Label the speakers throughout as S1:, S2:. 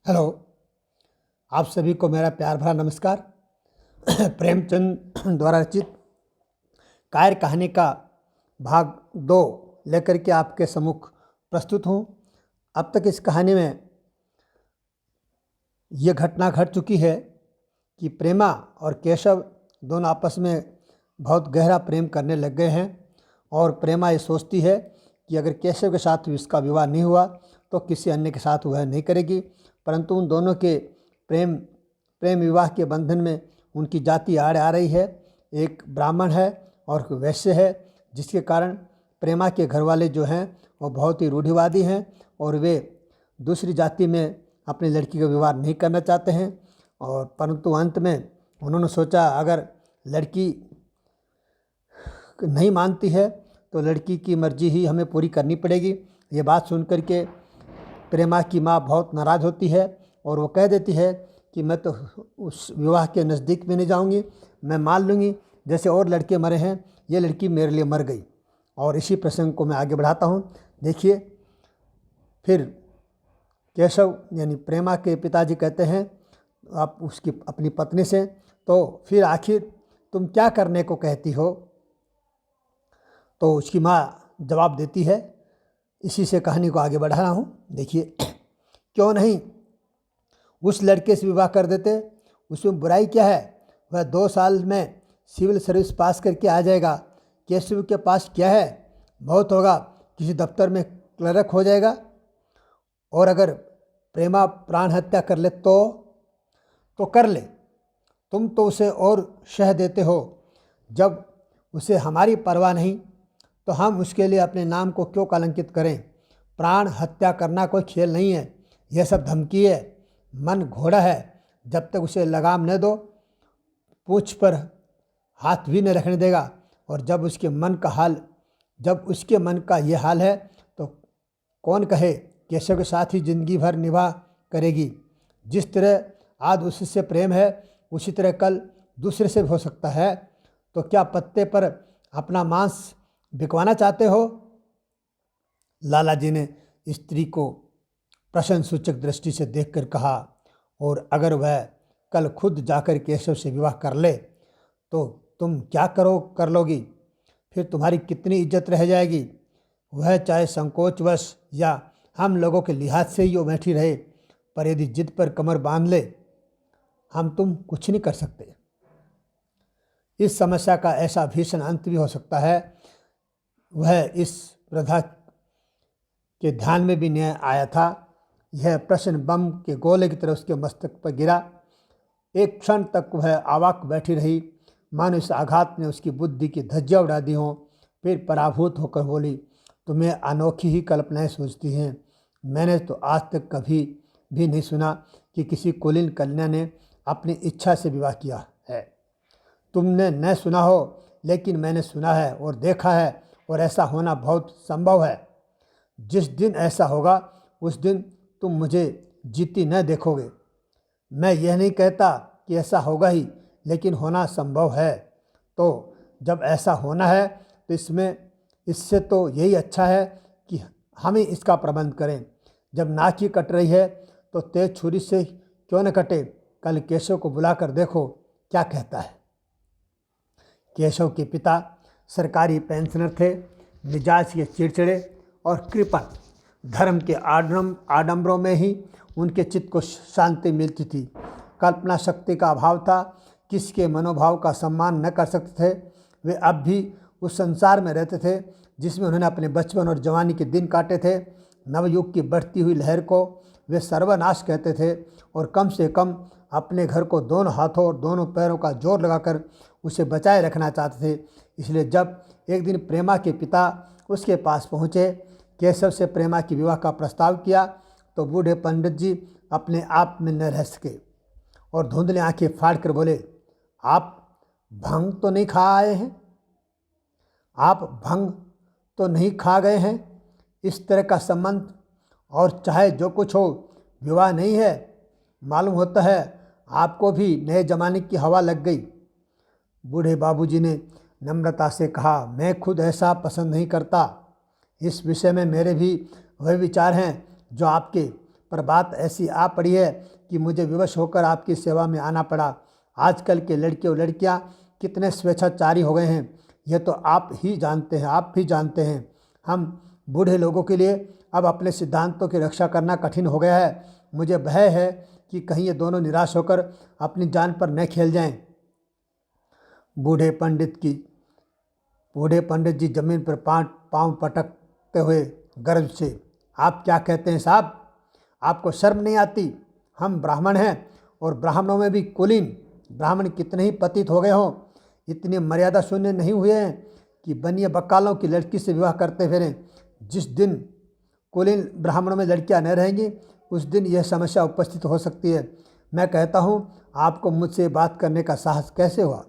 S1: Hello. आप सभी को मेरा प्यार भरा नमस्कार। प्रेमचंद द्वारा रचित कायर कहानी का भाग 2 लेकर के आपके सम्मुख प्रस्तुत हूँ। अब तक इस कहानी में ये घटना घट चुकी है कि प्रेमा और केशव दोनों आपस में बहुत गहरा प्रेम करने लग गए हैं और प्रेमा ये सोचती है कि अगर केशव के साथ इसका विवाह नहीं हुआ तो किसी अन्य के साथ वह नहीं करेगी। परंतु उन दोनों के प्रेम विवाह के बंधन में उनकी जाति आड़ आ रही है। एक ब्राह्मण है और वैश्य है, जिसके कारण प्रेमा के घर वाले जो हैं वो बहुत ही रूढ़िवादी हैं और वे दूसरी जाति में अपनी लड़की का विवाह नहीं करना चाहते हैं। और परंतु अंत में उन्होंने सोचा अगर लड़की नहीं मानती है तो लड़की की मर्जी ही हमें पूरी करनी पड़ेगी। ये बात सुन कर के प्रेमा की माँ बहुत नाराज़ होती है और वो कह देती है कि मैं तो उस विवाह के नज़दीक भी नहीं जाऊंगी, मैं मान लूँगी जैसे और लड़के मरे हैं, ये लड़की मेरे लिए मर गई। और इसी प्रसंग को मैं आगे बढ़ाता हूँ। देखिए, फिर केशव यानी प्रेमा के पिताजी कहते हैं आप उसकी अपनी पत्नी से, तो फिर आखिर तुम क्या करने को कहती हो? तो उसकी माँ जवाब देती है, इसी से कहानी को आगे बढ़ा रहा हूँ। देखिए, क्यों नहीं उस लड़के से विवाह कर देते, उसमें बुराई क्या है? वह 2 साल में सिविल सर्विस पास करके आ जाएगा। केशव के पास क्या है? बहुत होगा, किसी दफ्तर में क्लर्क हो जाएगा। और अगर प्रेमा प्राण हत्या कर ले तो कर ले, तुम तो उसे और शह देते हो। जब उसे हमारी परवाह नहीं तो हम उसके लिए अपने नाम को क्यों कलंकित करें? प्राण हत्या करना कोई खेल नहीं है, यह सब धमकी है। मन घोड़ा है, जब तक उसे लगाम न दो पूंछ पर हाथ भी न रखने देगा। और जब उसके मन का ये हाल है तो कौन कहे केशव के साथ ही जिंदगी भर निभा करेगी। जिस तरह आज उससे प्रेम है उसी तरह कल दूसरे से भी हो सकता है। तो क्या पत्ते पर अपना मांस बिकवाना चाहते हो? लाला जी ने स्त्री को प्रश्नसूचक दृष्टि से देखकर कहा, और अगर वह कल खुद जाकर केशव से विवाह कर ले तो तुम क्या कर लोगी? फिर तुम्हारी कितनी इज्जत रह जाएगी? वह चाहे संकोचवश या हम लोगों के लिहाज से ही वो बैठी रहे, पर यदि जिद पर कमर बांध ले हम तुम कुछ नहीं कर सकते। इस समस्या का ऐसा भीषण अंत भी हो सकता है। वह इस प्रथा के ध्यान में भी नहीं आया था। यह प्रश्न बम के गोले की तरह उसके मस्तक पर गिरा। एक क्षण तक वह अवाक बैठी रही, मानो इस आघात ने उसकी बुद्धि की धज्जियाँ उड़ा दी हों। फिर पराभूत होकर बोली, तुम्हें अनोखी ही कल्पनाएं सोचती हैं। मैंने तो आज तक कभी भी नहीं सुना कि किसी कुलीन कन्या ने अपनी इच्छा से विवाह किया है। तुमने न सुना हो, लेकिन मैंने सुना है और देखा है, और ऐसा होना बहुत संभव है। जिस दिन ऐसा होगा उस दिन तुम मुझे जीती न देखोगे। मैं यह नहीं कहता कि ऐसा होगा ही, लेकिन होना संभव है। तो जब ऐसा होना है तो इससे तो यही अच्छा है कि हम ही इसका प्रबंध करें। जब नाक ही कट रही है तो तेज छुरी से क्यों न कटे? कल केशव को बुलाकर देखो क्या कहता है। केशव के पिता सरकारी पेंशनर थे, मिजाज के चिड़चिड़े और कृपण। धर्म के आडंबरों में ही उनके चित्त को शांति मिलती थी। कल्पना शक्ति का अभाव था, किसके मनोभाव का सम्मान न कर सकते थे। वे अब भी उस संसार में रहते थे जिसमें उन्होंने अपने बचपन और जवानी के दिन काटे थे। नवयुग की बढ़ती हुई लहर को वे सर्वनाश कहते थे और कम से कम अपने घर को दोनों हाथों और दोनों पैरों का जोर लगाकर उसे बचाए रखना चाहते थे। इसलिए जब एक दिन प्रेमा के पिता उसके पास पहुँचे, केशव से प्रेमा की विवाह का प्रस्ताव किया, तो बूढ़े पंडित जी अपने आप में न रह सके और धुंधली आंखें फाड़ कर बोले, आप भंग तो नहीं खा आए हैं? आप भंग तो नहीं खा गए हैं? इस तरह का संबंध और चाहे जो कुछ हो, विवाह नहीं है। मालूम होता है आपको भी नए जमाने की हवा लग गई। बूढ़े बाबूजी ने नम्रता से कहा, मैं खुद ऐसा पसंद नहीं करता। इस विषय में मेरे भी वही विचार हैं जो आपके, पर बात ऐसी आ पड़ी है कि मुझे विवश होकर आपकी सेवा में आना पड़ा। आजकल के लड़के और लड़कियां कितने स्वेच्छाचारी हो गए हैं, यह तो आप भी जानते हैं। हम बूढ़े लोगों के लिए अब अपने सिद्धांतों की रक्षा करना कठिन हो गया है। मुझे भय है कि कहीं ये दोनों निराश होकर अपनी जान पर न खेल जाएं। बूढ़े पंडित जी जमीन पर पांव पटकते हुए गर्व से, आप क्या कहते हैं साहब? आपको शर्म नहीं आती? हम ब्राह्मण हैं और ब्राह्मणों में भी कुलीन ब्राह्मण कितने ही पतित हो गए हों, इतनी मर्यादा शून्य नहीं हुए हैं कि बनिए बक्कालों की लड़की से विवाह करते फिरें। जिस दिन कुलीन ब्राह्मणों में लड़कियां न रहेंगी उस दिन यह समस्या उपस्थित हो सकती है। मैं कहता हूँ, आपको मुझसे बात करने का साहस कैसे हुआ?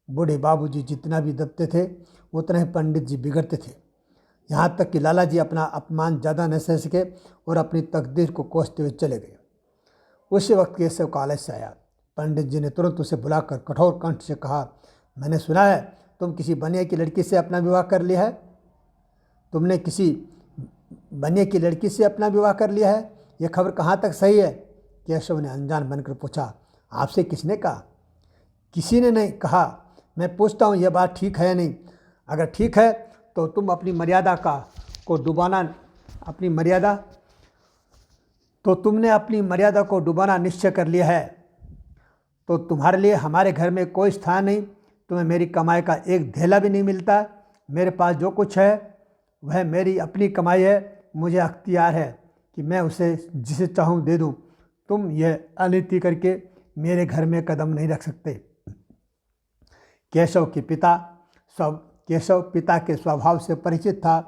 S1: बूढ़े बाबूजी जितना भी दबते थे उतना ही पंडित जी बिगड़ते थे, यहाँ तक कि लाला जी अपना अपमान ज़्यादा न सह सके और अपनी तकदीर को कोसते हुए चले गए। उसी वक्त केशव कॉलेज से आया। पंडित जी ने तुरंत उसे बुलाकर कठोर कंठ से कहा, मैंने सुना है तुम किसी बनिया की लड़की से अपना विवाह कर लिया है। तुमने किसी बनिया की लड़की से अपना विवाह कर लिया है, यह खबर कहाँ तक सही है? केशव ने अनजान बनकर पूछा। आपसे किसने कहा? किसी ने नहीं कहा। मैं पूछता हूँ, यह बात ठीक है या नहीं? अगर ठीक है तो तुम अपनी मर्यादा को डुबाना निश्चय कर लिया है। तो तुम्हारे लिए हमारे घर में कोई स्थान नहीं। तुम्हें मेरी कमाई का एक धेला भी नहीं मिलता। मेरे पास जो कुछ है वह मेरी अपनी कमाई है। मुझे अख्तियार है कि मैं उसे जिसे चाहूँ दे दूँ। तुम यह अनीति करके मेरे घर में कदम नहीं रख सकते। केशव पिता के स्वभाव से परिचित था।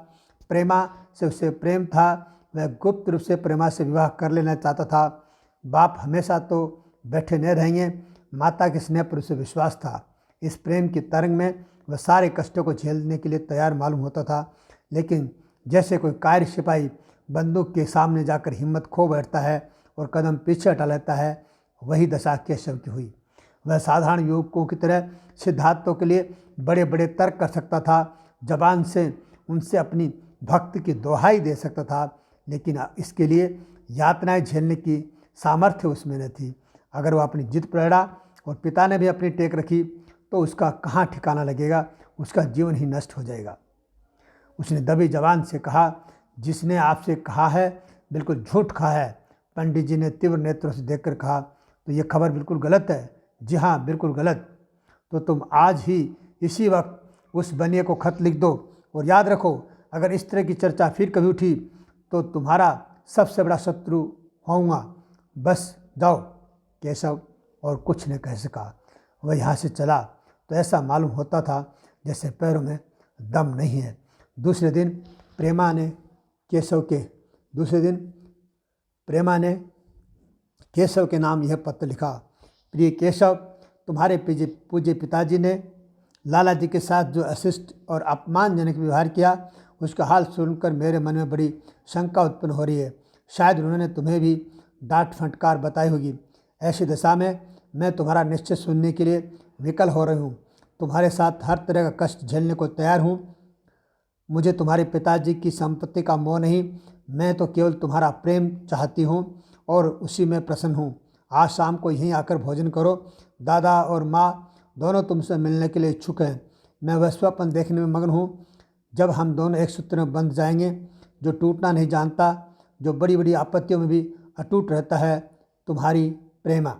S1: प्रेमा से उसे प्रेम था। वह गुप्त रूप से प्रेमा से विवाह कर लेना चाहता था। बाप हमेशा तो बैठे न रहेंगे। माता के स्नेह पर उसे विश्वास था। इस प्रेम की तरंग में वह सारे कष्टों को झेलने के लिए तैयार मालूम होता था। लेकिन जैसे कोई कायर सिपाही बंदूक के सामने जाकर हिम्मत खो बैठता है और कदम पीछे हटा लेता है, वही दशा केशव की हुई। वह साधारण युवकों की तरह सिद्धांतों के लिए बड़े बड़े तर्क कर सकता था, जबान से उनसे अपनी भक्ति की दोहाई दे सकता था, लेकिन इसके लिए यातनाएं झेलने की सामर्थ्य उसमें न थी। अगर वह अपनी जिद पर अड़ा और पिता ने भी अपनी टेक रखी तो उसका कहाँ ठिकाना लगेगा, उसका जीवन ही नष्ट हो जाएगा। उसने दबी जबान से कहा, जिसने आपसे कहा है बिल्कुल झूठ कहा है। पंडित जी ने तीव्र नेत्रों से देखकर कहा, तो ये खबर बिल्कुल गलत है। जी हाँ, बिल्कुल गलत। तो तुम आज ही इसी वक्त उस बनिए को खत लिख दो और याद रखो, अगर इस तरह की चर्चा फिर कभी उठी तो तुम्हारा सबसे बड़ा शत्रु होऊंगा। बस जाओ। केशव और कुछ न कह सका। वह यहाँ से चला तो ऐसा मालूम होता था जैसे पैरों में दम नहीं है। दूसरे दिन प्रेमा ने केशव के नाम यह पत्र लिखा। प्रिय केशव, तुम्हारे पूज्य पिताजी ने लाला जी के साथ जो अशिष्ट और अपमानजनक व्यवहार किया, उसका हाल सुनकर मेरे मन में बड़ी शंका उत्पन्न हो रही है। शायद उन्होंने तुम्हें भी डांट फटकार बताई होगी। ऐसी दशा में मैं तुम्हारा निश्चय सुनने के लिए विकल हो रही हूँ। तुम्हारे साथ हर तरह का कष्ट झेलने को तैयार हूँ। मुझे तुम्हारे पिताजी की संपत्ति का मोह नहीं, मैं तो केवल तुम्हारा प्रेम चाहती हूँ और उसी में प्रसन्न हूँ। आज शाम को यहीं आकर भोजन करो। दादा और माँ दोनों तुमसे मिलने के लिए इच्छुक हैं। मैं वह स्वप्न देखने में मग्न हूँ जब हम दोनों एक सूत्र में बंध जाएंगे, जो टूटना नहीं जानता, जो बड़ी बड़ी आपत्तियों में भी अटूट रहता है। तुम्हारी प्रेमा।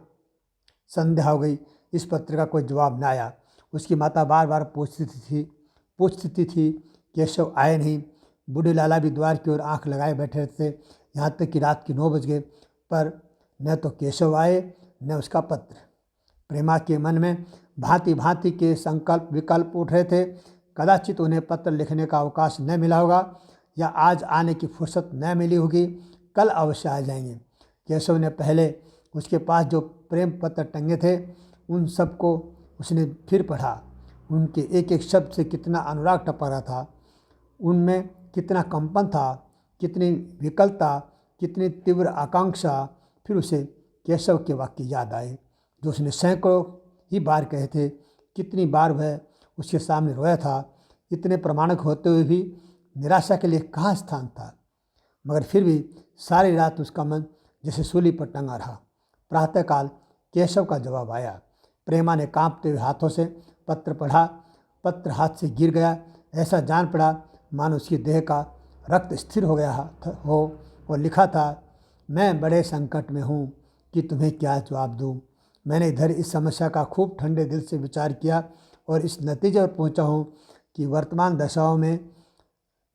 S1: संध्या हो गई। इस पत्र का कोई जवाब न आया। उसकी माता बार बार पूछती थी। केशव आए नहीं। बूढ़े लाला भी द्वार की ओर आंख लगाए बैठे रहते थे, यहाँ तक कि रात के 9 बज गए, पर न तो केशव आए न उसका पत्र। प्रेमा के मन में भांति भांति के संकल्प विकल्प उठ रहे थे। कदाचित उन्हें पत्र लिखने का अवकाश न मिला होगा, या आज आने की फुर्सत न मिली होगी, कल अवश्य आ जाएंगे। केशव ने पहले उसके पास जो प्रेम पत्र टंगे थे उन सबको उसने फिर पढ़ा। उनके एक एक शब्द से कितना अनुराग टपक रहा था, उनमें कितना कंपन था, कितनी विकलता, कितनी तीव्र आकांक्षा। फिर उसे केशव के वाक्य याद आए जो उसने सैकड़ों ही बार कहे थे। कितनी बार वह उसके सामने रोया था। इतने प्रमाणिक होते हुए भी निराशा के लिए कहाँ स्थान था। मगर फिर भी सारी रात उसका मन जैसे सूली पर टंगा रहा। प्रातःकाल केशव का जवाब आया। प्रेमा ने कांपते हुए हाथों से पत्र पढ़ा। पत्र हाथ से गिर गया। ऐसा जान पड़ा मानो उसकी देह का रक्त स्थिर हो गया हो। और लिखा था, मैं बड़े संकट में हूँ कि तुम्हें क्या जवाब दूँ। मैंने इधर इस समस्या का खूब ठंडे दिल से विचार किया और इस नतीजे पर पहुँचा हूँ कि वर्तमान दशाओं में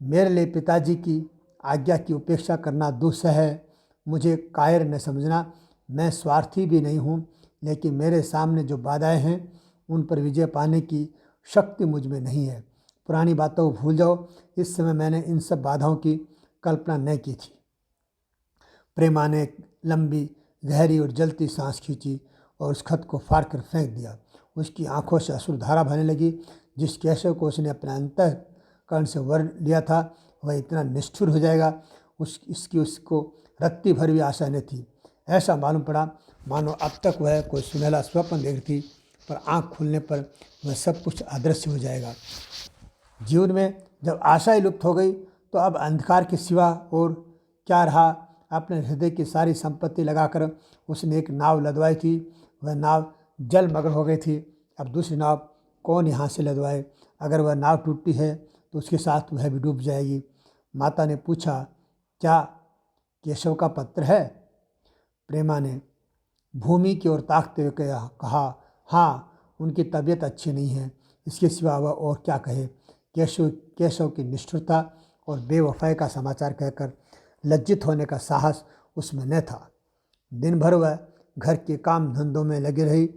S1: मेरे लिए पिताजी की आज्ञा की उपेक्षा करना दुस्सह है। मुझे कायर न समझना, मैं स्वार्थी भी नहीं हूँ, लेकिन मेरे सामने जो बाधाएं हैं उन पर विजय पाने की शक्ति मुझ में नहीं है। पुरानी बातों को भूल जाओ, इस समय मैंने इन सब बाधाओं की कल्पना नहीं की थी। प्रेमा ने एक लंबी गहरी और जलती सांस खींची और उस खत को फाड़ कर फेंक दिया। उसकी आंखों से अश्रुधारा बहने लगी। जिस केशव को उसने अपने अंतःकरण से वर लिया था वह इतना निष्ठुर हो जाएगा, इसकी उसको रत्ती भर भी आशा न थी। ऐसा मालूम पड़ा मानो अब तक वह कोई सुनहला स्वप्न देख थी, पर आंख खुलने पर वह सब कुछ अदृश्य हो जाएगा। जीवन में जब आशा ही लुप्त हो गई तो अब अंधकार के सिवा और क्या रहा। अपने हृदय की सारी संपत्ति लगाकर उसने एक नाव लदवाई थी। वह नाव जलमग्न हो गई थी। अब दूसरी नाव कौन यहाँ से लदवाए। अगर वह नाव टूटती है तो उसके साथ वह भी डूब जाएगी। माता ने पूछा, क्या केशव का पत्र है? प्रेमा ने भूमि की ओर ताकते हुए कहा, हाँ, उनकी तबीयत अच्छी नहीं है, इसके सिवा वह और क्या कहे। केशव की निष्ठुरता और बेवफाई का समाचार कहकर लज्जित होने का साहस उसमें न था। दिन भर वह घर के काम धंधों में लगी रही,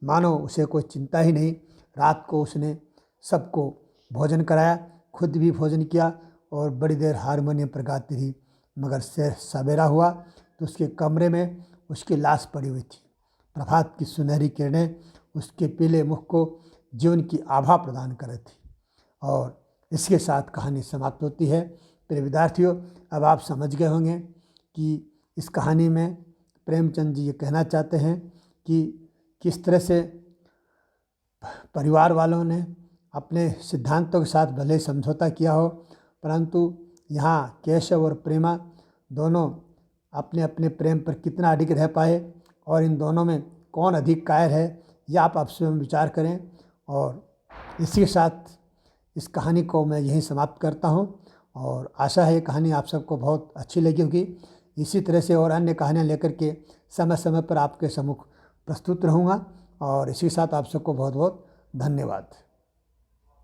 S1: मानो उसे कोई चिंता ही नहीं। रात को उसने सबको भोजन कराया, खुद भी भोजन किया और बड़ी देर हारमोनियम पर गाती रही। मगर सवेरा हुआ तो उसके कमरे में उसकी लाश पड़ी हुई थी। प्रभात की सुनहरी किरणें उसके पीले मुख को जीवन की आभा प्रदान कर रही थी। और इसके साथ कहानी समाप्त होती है। प्रिय विद्यार्थियों, अब आप समझ गए होंगे कि इस कहानी में प्रेमचंद जी ये कहना चाहते हैं कि किस तरह से परिवार वालों ने अपने सिद्धांतों के साथ भले समझौता किया हो, परंतु यहाँ केशव और प्रेमा दोनों अपने अपने प्रेम पर कितना अडिग रह पाए और इन दोनों में कौन अधिक कायर है, यह आप स्वयं विचार करें। और इसी के साथ इस कहानी को मैं यहीं समाप्त करता हूँ और आशा है ये कहानी आप सबको बहुत अच्छी लगी होगी। इसी तरह से और अन्य कहानियाँ लेकर के समय समय पर आपके सम्मुख प्रस्तुत रहूँगा और इसी के साथ आप सबको बहुत बहुत धन्यवाद।